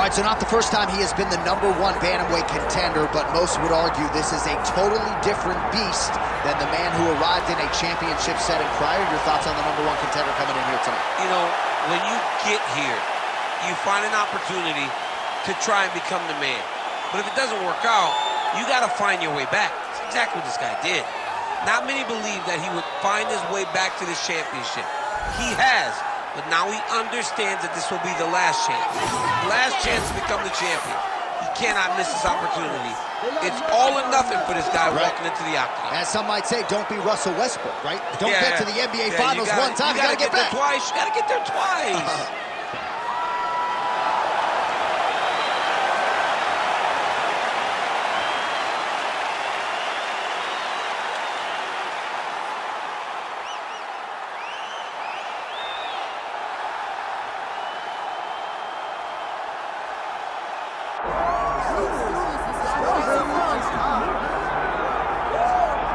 All right, so not the first time he has been the #1 bantamweight contender, but most would argue this is a totally different beast than the man who arrived in a championship setting prior. Your thoughts on the #1 contender coming in here tonight? You know, when you get here, you find an opportunity to try and become the man. But if it doesn't work out, you got to find your way back. That's exactly what this guy did. Not many believe that he would find his way back to this championship. He has. But now he understands that this will be the last chance. Last chance to become the champion. He cannot miss this opportunity. It's all or nothing for this guy walking into the octagon. As some might say, don't be Russell Westbrook, right? Don't get to the NBA Finals one time, you gotta get back. Twice. You gotta get there twice.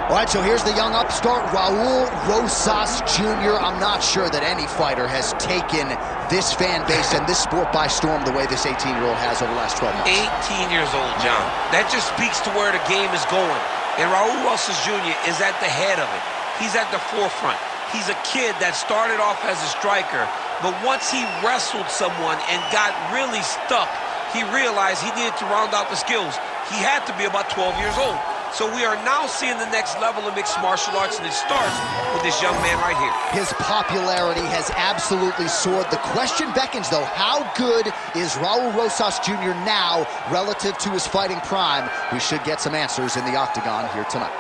All right, so here's the young upstart, Raul Rosas Jr. I'm not sure that any fighter has taken this fan base and this sport by storm the way this 18-year-old has over the last 12 months. 18 years old, John. That just speaks to where the game is going. And Raul Rosas Jr. is at the head of it. He's at the forefront. He's a kid that started off as a striker, but once he wrestled someone and got really stuck, he realized he needed to round out the skills. He had to be about 12 years old. So we are now seeing the next level of mixed martial arts, and it starts with this young man right here. His popularity has absolutely soared. The question beckons, though, how good is Raul Rosas Jr. now relative to his fighting prime? We should get some answers in the octagon here tonight.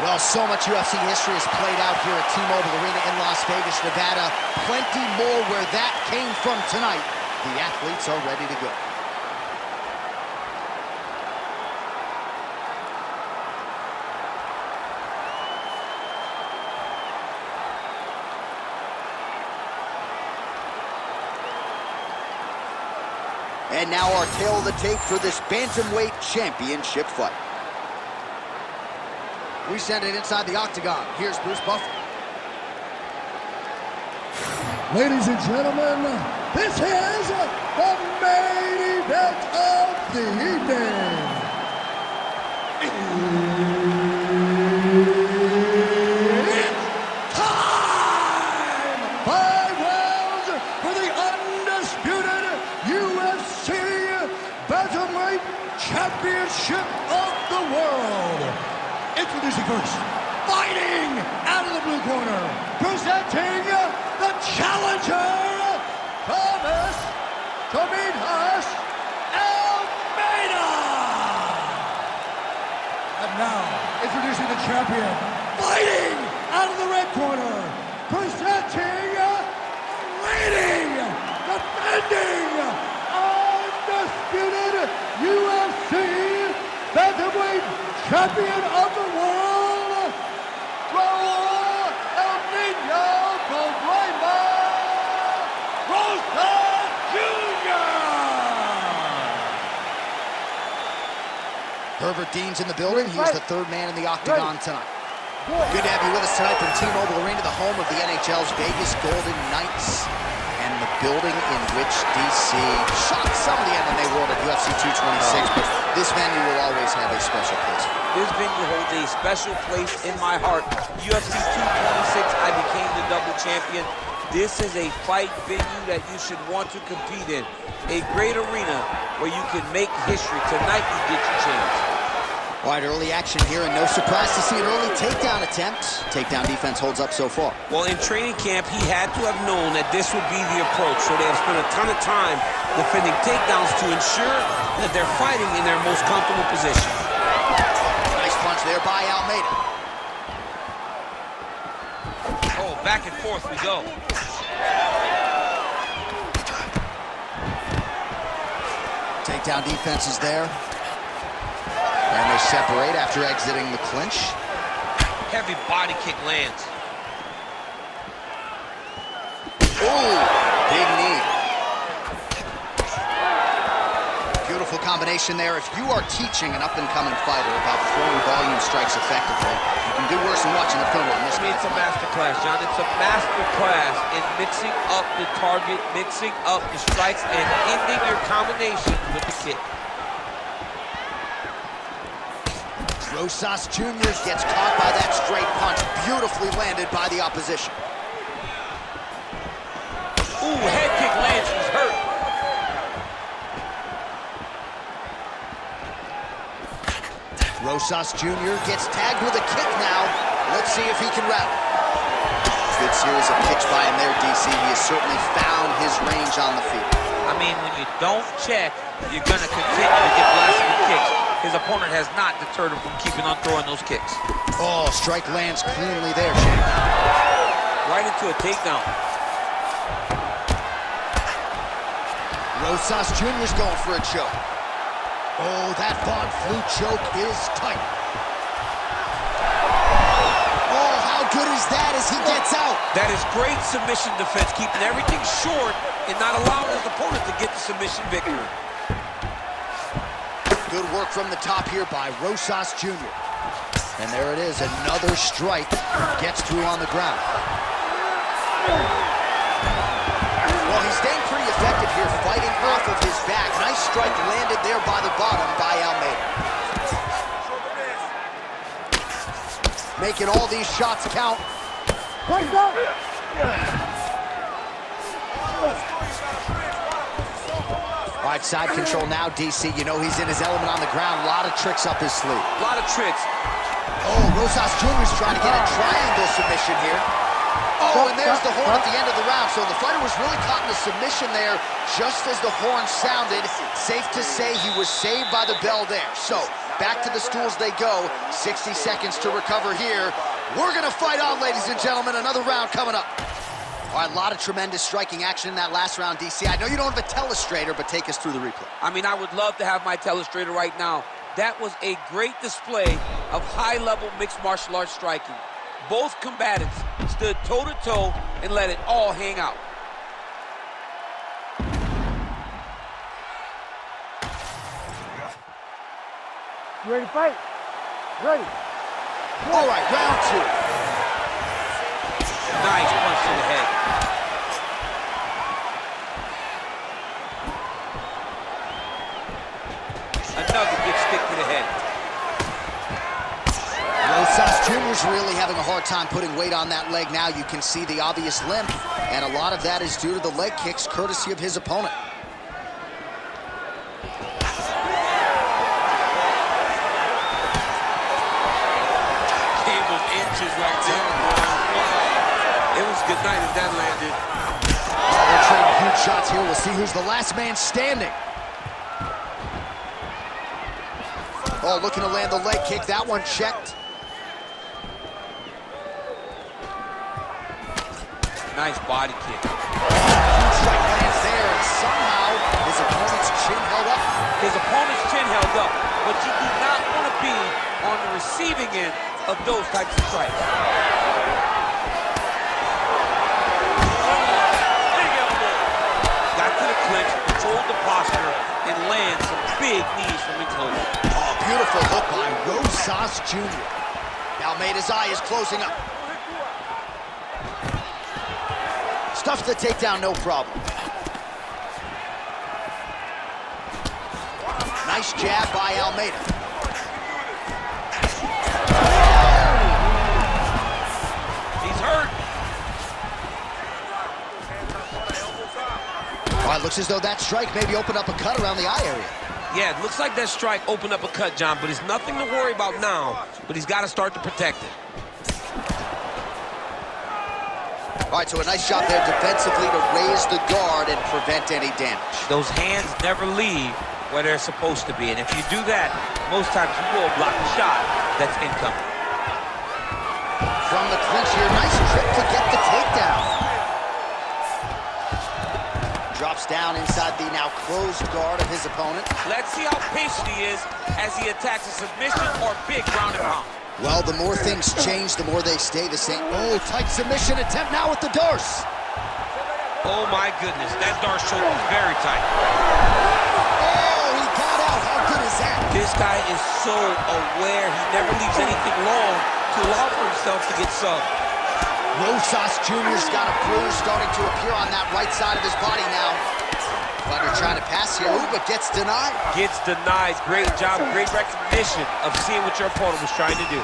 Well, so much UFC history has played out here at T-Mobile Arena in Las Vegas, Nevada. Plenty more where that came from tonight. The athletes are ready to go. And now our tail of the tape for this bantamweight championship fight. We send it inside the octagon. Here's Bruce Buffer. Ladies and gentlemen, this is the main event of the evening. It's time! 5 rounds for the undisputed UFC Bantamweight Championship of the World. Introducing first, fighting out of the blue corner, presenting the challenger, Thomas Tomitas Almeida. And now, introducing the champion, fighting out of the red corner, presenting, leading, defending, undisputed UFC Bantamweight Champion of the world, Raul Rosas Jr. Herbert Dean's in the building. He's the third man in the octagon tonight. Good to have you with us tonight from T-Mobile Arena, the home of the NHL's Vegas Golden Knights, and the building in which DC shocked some of the MMA world at UFC 226, but this venue will always have a special place. This venue holds a special place in my heart. UFC 226, I became the double champion. This is a fight venue that you should want to compete in. A great arena where you can make history. Tonight you get your chance. All right, early action here, and no surprise to see an early takedown attempt. Takedown defense holds up so far. Well, in training camp, he had to have known that this would be the approach, so they have spent a ton of time defending takedowns to ensure that they're fighting in their most comfortable position. Nice punch there by Almeida. Oh, back and forth we go. Takedown defense is there. And they separate after exiting the clinch. Heavy body kick lands. Ooh, big knee. Beautiful combination. combination there. If you are teaching an up-and-coming fighter about throwing volume strikes effectively, you can do worse than watching the film on this. It's a masterclass, John. It's a masterclass in mixing up the target, mixing up the strikes, and ending your combination with the kick. Rosas Jr. gets caught by that straight punch, beautifully landed by the opposition. Ooh, head kick lands, he's hurt. Rosas Jr. gets tagged with a kick now. Let's see if he can rally. Good series of kicks by him there, DC. He has certainly found his range on the feet. I mean, when you don't check, you're going to continue to get blasted with kicks. His opponent has not deterred him from keeping on throwing those kicks. Oh, strike lands cleanly there, Shane. Right into a takedown. Rosas Jr.'s going for a choke. Oh, that Von Flue choke is tight. Oh, how good is that as he gets out? That is great submission defense, keeping everything short and not allowing his opponent to get the submission victory. Good work from the top here by Rosas Jr. And there it is, another strike gets through on the ground. Well, he's staying pretty effective here, fighting off of his back. Nice strike landed there by the bottom by Almeida. Making all these shots count. All right, side control now, DC. You know he's in his element on the ground. A lot of tricks up his sleeve. A lot of tricks. Oh, Rosas Jr.'s trying to get a triangle submission here. Oh, and there's the horn at the end of the round. So the fighter was really caught in a submission there just as the horn sounded. Safe to say he was saved by the bell there. So back to the stools they go. 60 seconds to recover here. We're going to fight on, ladies and gentlemen. Another round coming up. All right, a lot of tremendous striking action in that last round, DC. I know you don't have a telestrator, but take us through the replay. I mean, I would love to have my telestrator right now. That was a great display of high-level mixed martial arts striking. Both combatants stood toe-to-toe and let it all hang out. You ready to fight? Ready. All right, round two. Nice punch to the head. Another big stick to the head. Rosas Jr.'s really having a hard time putting weight on that leg now. You can see the obvious limp, and a lot of that is due to the leg kicks, courtesy of his opponent. Game of inches right there. It was good night if that landed. Oh, they're trading huge shots here. We'll see who's the last man standing. Oh, looking to land the leg kick. That one checked. Nice body kick. Huge strike lands there, and somehow his opponent's chin held up. His opponent's chin held up, but you do not want to be on the receiving end of those types of strikes. Got to the clinch, controlled the posture, and lands some big knees from enclosure. Oh, beautiful hook by Rosas Jr. Almeida's eye is closing up. Stuffs the takedown, no problem. Nice jab by Almeida. He's hurt. All right, looks as though that strike maybe opened up a cut around the eye area. Yeah, it looks like that strike opened up a cut, John, but it's nothing to worry about now, but he's got to start to protect it. All right, so a nice shot there defensively to raise the guard and prevent any damage. Those hands never leave where they're supposed to be, and if you do that, most times you will block a shot that's incoming. From the clinch here, nice trip to get the takedown. Drops down inside the now closed guard of his opponent. Let's see how patient he is as he attacks a submission or big ground and pound. Well, the more things change, the more they stay the same. Oh, tight submission attempt now with the Darce. Oh my goodness, that Darce choke was very tight. Oh, he got out. How This guy is so aware. He never leaves anything long to allow for himself to get subbed. Rosas Jr.'s got a bruise starting to appear on that right side of his body now. Fighter trying to pass here, but gets denied. Gets denied. Great job, great recognition of seeing what your opponent was trying to do.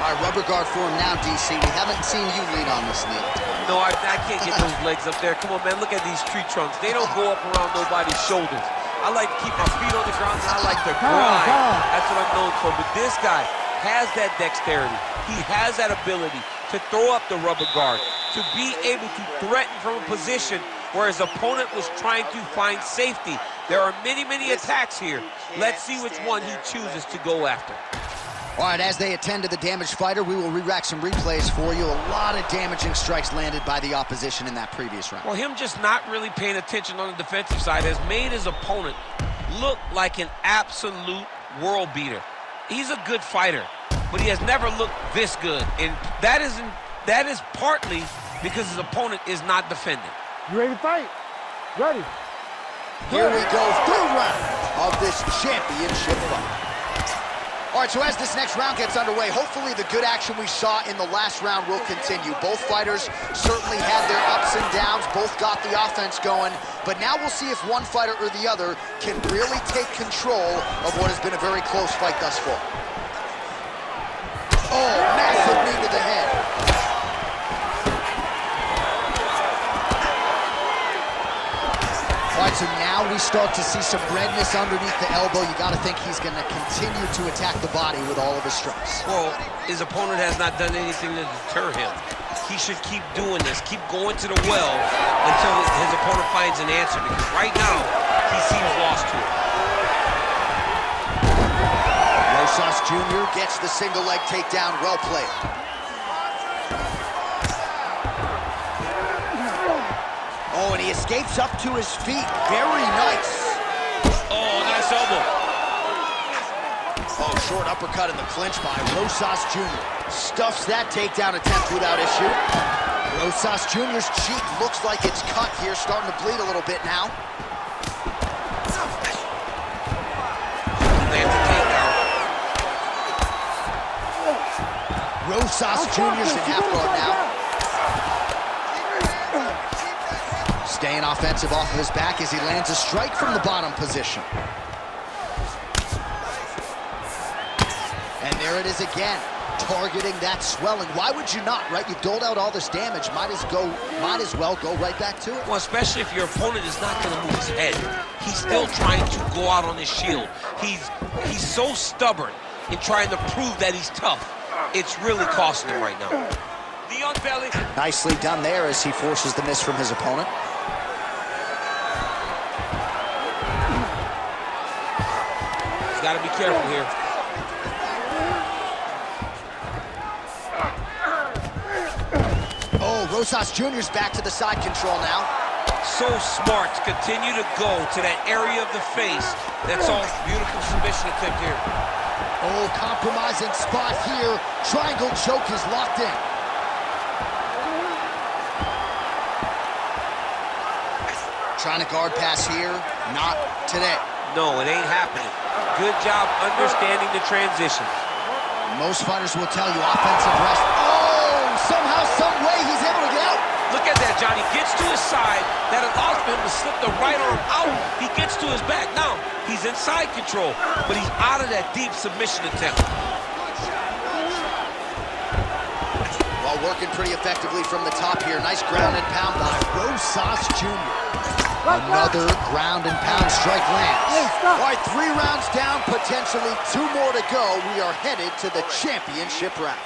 All right, rubber guard for him now, DC. We haven't seen you lead on this knee. No, I can't get those legs up there. Come on, man, look at these tree trunks. They don't go up around nobody's shoulders. I like to keep my feet on the ground, and I like to grind. That's what I'm known for. But this guy has that dexterity. He has that ability to throw up the rubber guard, to be able to threaten from a position where his opponent was trying to find safety. There are many, many attacks here. Let's see which one he chooses to go after. All right, as they attend to the damaged fighter, we will re-rack some replays for you. A lot of damaging strikes landed by the opposition in that previous round. Well, him just not really paying attention on the defensive side has made his opponent look like an absolute world beater. He's a good fighter, but he has never looked this good, and that is partly because his opponent is not defending. You ready to fight? Ready. Here we go, third round of this championship fight. All right, so as this next round gets underway, hopefully the good action we saw in the last round will continue. Both fighters certainly had their ups and downs, both got the offense going, but now we'll see if one fighter or the other can really take control of what has been a very close fight thus far. Oh, massive knee to the head. All right, so now we start to see some redness underneath the elbow. You got to think he's going to continue to attack the body with all of his strikes. Well, his opponent has not done anything to deter him. He should keep doing this, keep going to the well until his opponent finds an answer, because right now, he seems lost to it. Rosas Jr. gets the single leg takedown. Well played. Oh, and he escapes up to his feet. Very nice. Oh, nice elbow. Oh, short uppercut in the clinch by Rosas Jr. Stuffs that takedown attempt without issue. Rosas Jr.'s cheek looks like it's cut here, starting to bleed a little bit now. Lands a takedown. Rosas Jr.'s in half guard now. Staying offensive off of his back as he lands a strike from the bottom position. And there it is again, targeting that swelling. Why would you not, right? You've doled out all this damage, might as well go right back to it. Well, especially if your opponent is not going to move his head. He's still trying to go out on his shield. He's so stubborn in trying to prove that he's tough. It's really costing him right now. The unveiling. Nicely done there as he forces the miss from his opponent. He's got to be careful here. Oh, Rosas Jr.'s back to the side control now. So smart to continue to go to that area of the face. That's all. Beautiful submission attempt here. Oh, compromising spot here. Triangle choke is locked in. Trying to guard pass here. Not today. No, it ain't happening. Good job understanding the transitions. Most fighters will tell you offensive rest. Oh, somehow, some way he's able to get out. Look at that, Johnny. Gets to his side. That allows him to slip the right arm out. He gets to his back. Now, he's in side control, but he's out of that deep submission attempt. Well, working pretty effectively from the top here. Nice ground and pound by Rosas Jr. Another ground and pound strike lands. All right, 3 rounds down, potentially 2 more to go. We are headed to the championship round.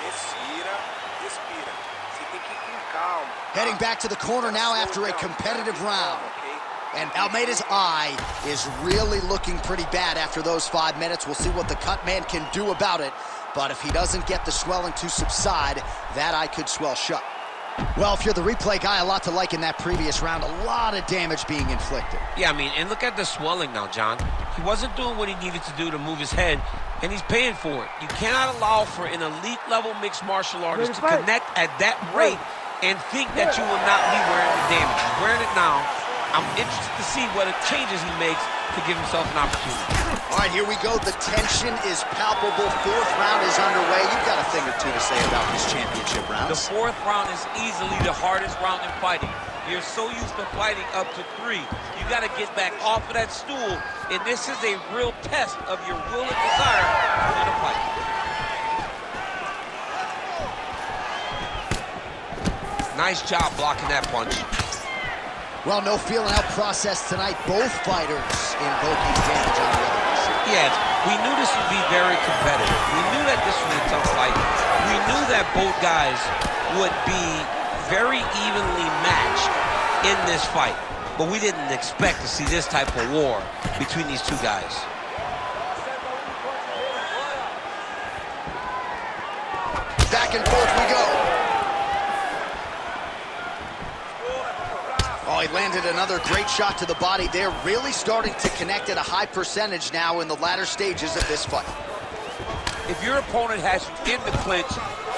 Heading back to the corner now after a competitive round. And Almeida's eye is really looking pretty bad after those 5 minutes. We'll see what the cut man can do about it. But if he doesn't get the swelling to subside, that eye could swell shut. Well, if you're the replay guy, a lot to like in that previous round. A lot of damage being inflicted. Yeah, I mean, and look at the swelling now, John. He wasn't doing what he needed to do to move his head, and he's paying for it. You cannot allow for an elite-level mixed martial artist to connect at that rate and think that you will not be wearing the damage. He's wearing it now. I'm interested to see what changes he makes to give himself an opportunity. All right, here we go. The tension is palpable. Fourth round is underway. You've got a thing or two to say about these championship rounds. The fourth round is easily the hardest round in fighting. You're so used to fighting up to 3. You got to get back off of that stool, and this is a real test of your will and desire to win a fight. Nice job blocking that punch. Well, no feeling out process tonight. Both fighters invoking damage on the other. Yes, we knew this would be very competitive. We knew that this was a tough fight. We knew that both guys would be very evenly matched in this fight. But we didn't expect to see this type of war between these two guys. Back and forth we go. Oh, he landed another great shot to the body there. Really starting to connect at a high percentage now in the latter stages of this fight. If your opponent has you in the clinch,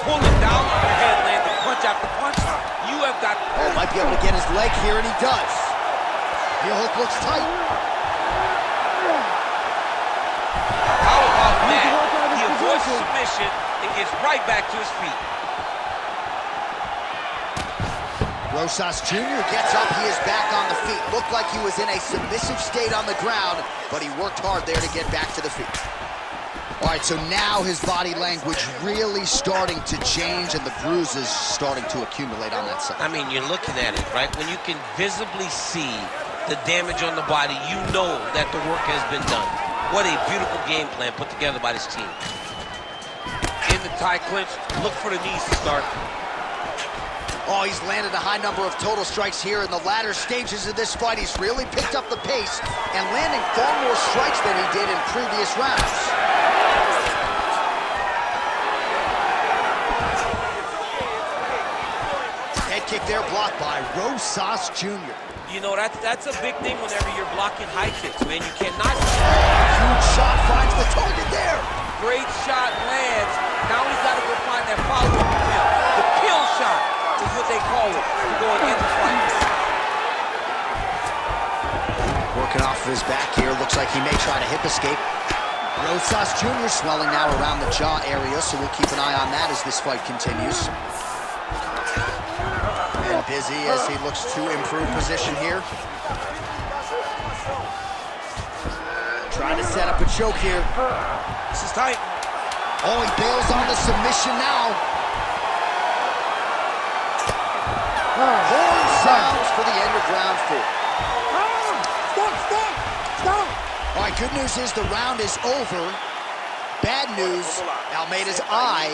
pulling down on your head, landing punch after punch, you have got... Oh, might be able to get his leg here, and he does. Heel hook looks tight. How about that? He avoids submission and gets right back to his feet. Rosas Jr. gets up. He is back on the feet. Looked like he was in a submissive state on the ground, but he worked hard there to get back to the feet. All right, so now his body language really starting to change, and the bruises starting to accumulate on that side. I mean, you're looking at it, right? When you can visibly see the damage on the body, you know that the work has been done. What a beautiful game plan put together by this team. In the tie clinch, look for the knees to start. Oh, he's landed a high number of total strikes here in the latter stages of this fight. He's really picked up the pace and landing far more strikes than he did in previous rounds. Head kick there blocked by Rosas Jr. You know, that's a big thing whenever you're blocking high kicks, man. You cannot... Huge shot finds the target there. Great shot lands. Now he's got to go find that follow-up kill. The kill shot is what they call it to go and end the fight. Working off of his back here. Looks like he may try to hip escape. Rosas Jr. swelling now around the jaw area, so we'll keep an eye on that as this fight continues. And busy as he looks to improve position here. Trying to set up a choke here. This is tight. Oh, he bails on the submission now. Horn sounds for the end of round 4. Stop! All right, good news is the round is over. Bad news, Almeida's eye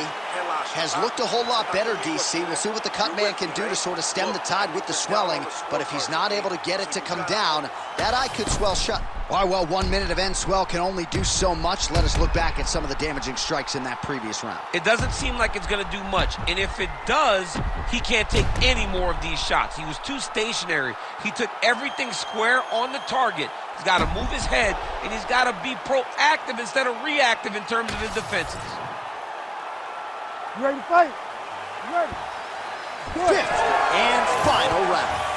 has looked a whole lot better, DC. We'll see what the cut man can do to sort of stem the tide with the swelling, but if he's not able to get it to come down, that eye could swell shut. All right, well, 1 minute of end swell can only do so much. Let us look back at some of the damaging strikes in that previous round. It doesn't seem like it's going to do much, and if it does, he can't take any more of these shots. He was too stationary. He took everything square on the target. He's got to move his head, and he's got to be proactive instead of reactive in terms of his defenses. You ready to fight? You ready? Fifth and final round.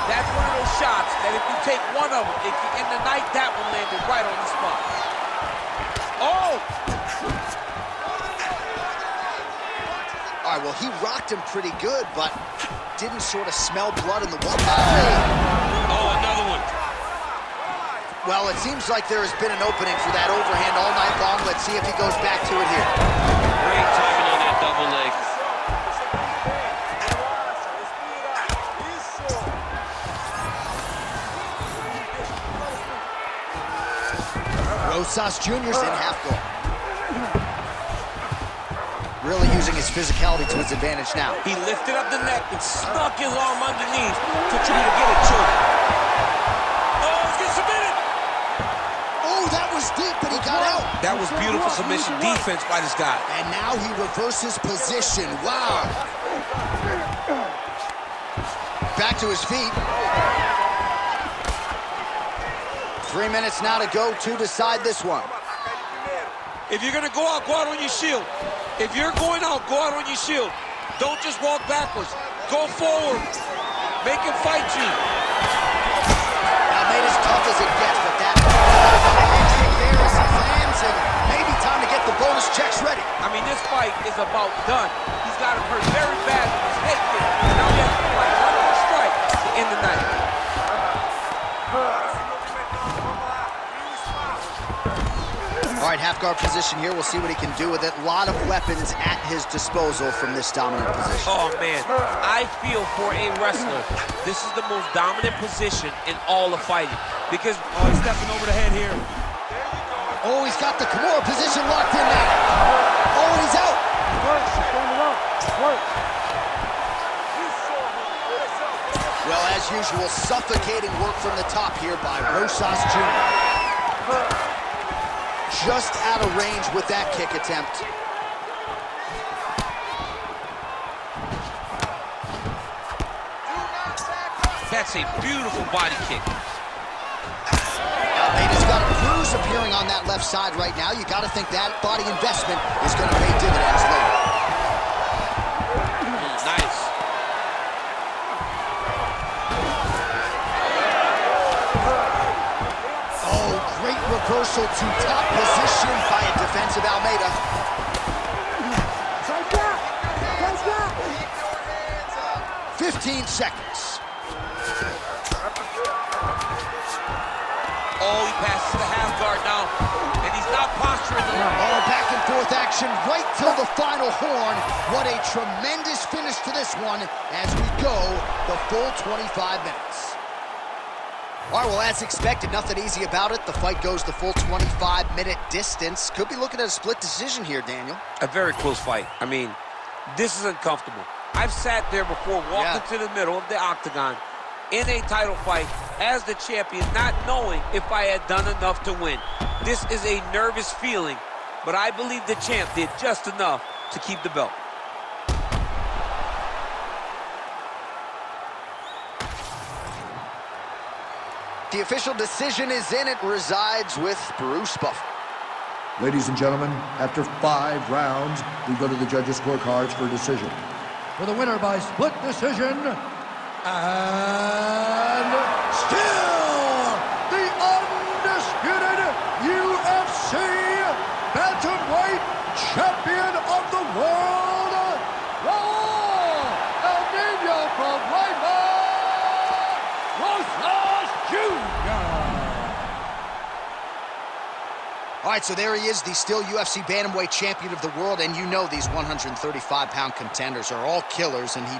That's one of those shots that if you take one of them, if you end the night, that one landed right on the spot. Oh! All right, well, he rocked him pretty good, but didn't sort of smell blood in the water. Oh, another one. Well, it seems like there has been an opening for that overhand all night long. Let's see if he goes back to it here. Great timing on that double leg. Rosas Jr.'s in half guard. Really using his physicality to his advantage now. He lifted up the neck and snuck his arm underneath to try to get a choke. Oh, he's getting submitted. Oh, that was deep, but he got out. That was beautiful submission defense by this guy. And now he reverses position. Wow. Back to his feet. 3 minutes now to go to decide this one. If you're going to go out on your shield. If you're going out, go out on your shield. Don't just walk backwards. Go forward. Make him fight you. Almeida's tough as it gets, but that head kick there as he lands, and maybe time to get the bonus checks ready. I mean, this fight is about done. He's got him hurt very bad with his head kick. Now he has to fight one more strike to end the night. All right, half guard position here. We'll see what he can do with it. A lot of weapons at his disposal from this dominant position. Oh, man. I feel for a wrestler, this is the most dominant position in all of fighting. Because, he's stepping over the head here. Oh, he's got the Kimura position locked in now. Oh, and he's out. Well, as usual, suffocating work from the top here by Rosas Jr. Just out of range with that kick attempt. that's a beautiful body kick. Almeida's got a bruise appearing on that left side right now. You got to think that body investment is going to pay dividends later. Nice. Oh, great reversal to top position by a defensive Almeida. 15 seconds. Oh, he passes the half guard now, and he's not posturing. Oh, back and forth action right till the final horn. What a tremendous finish to this one as we go the full 25 minutes. All right, well, as expected, nothing easy about it. The fight goes the full 25-minute distance. Could be looking at a split decision here, Daniel. A very close fight. I mean, this is uncomfortable. I've sat there before, walking to the middle of the octagon in a title fight as the champion, not knowing if I had done enough to win. This is a nervous feeling, but I believe the champ did just enough to keep the belt. The official decision is in. It resides with Bruce Buffer. Ladies and gentlemen, after 5 rounds, we go to the judges' scorecards for a decision. For the winner by split decision, and still the undisputed UFC bantamweight champion of the world, Raul from Rosas Jr. All right, so there he is, the still UFC bantamweight champion of the world, and you know these 135-pound contenders are all killers, and he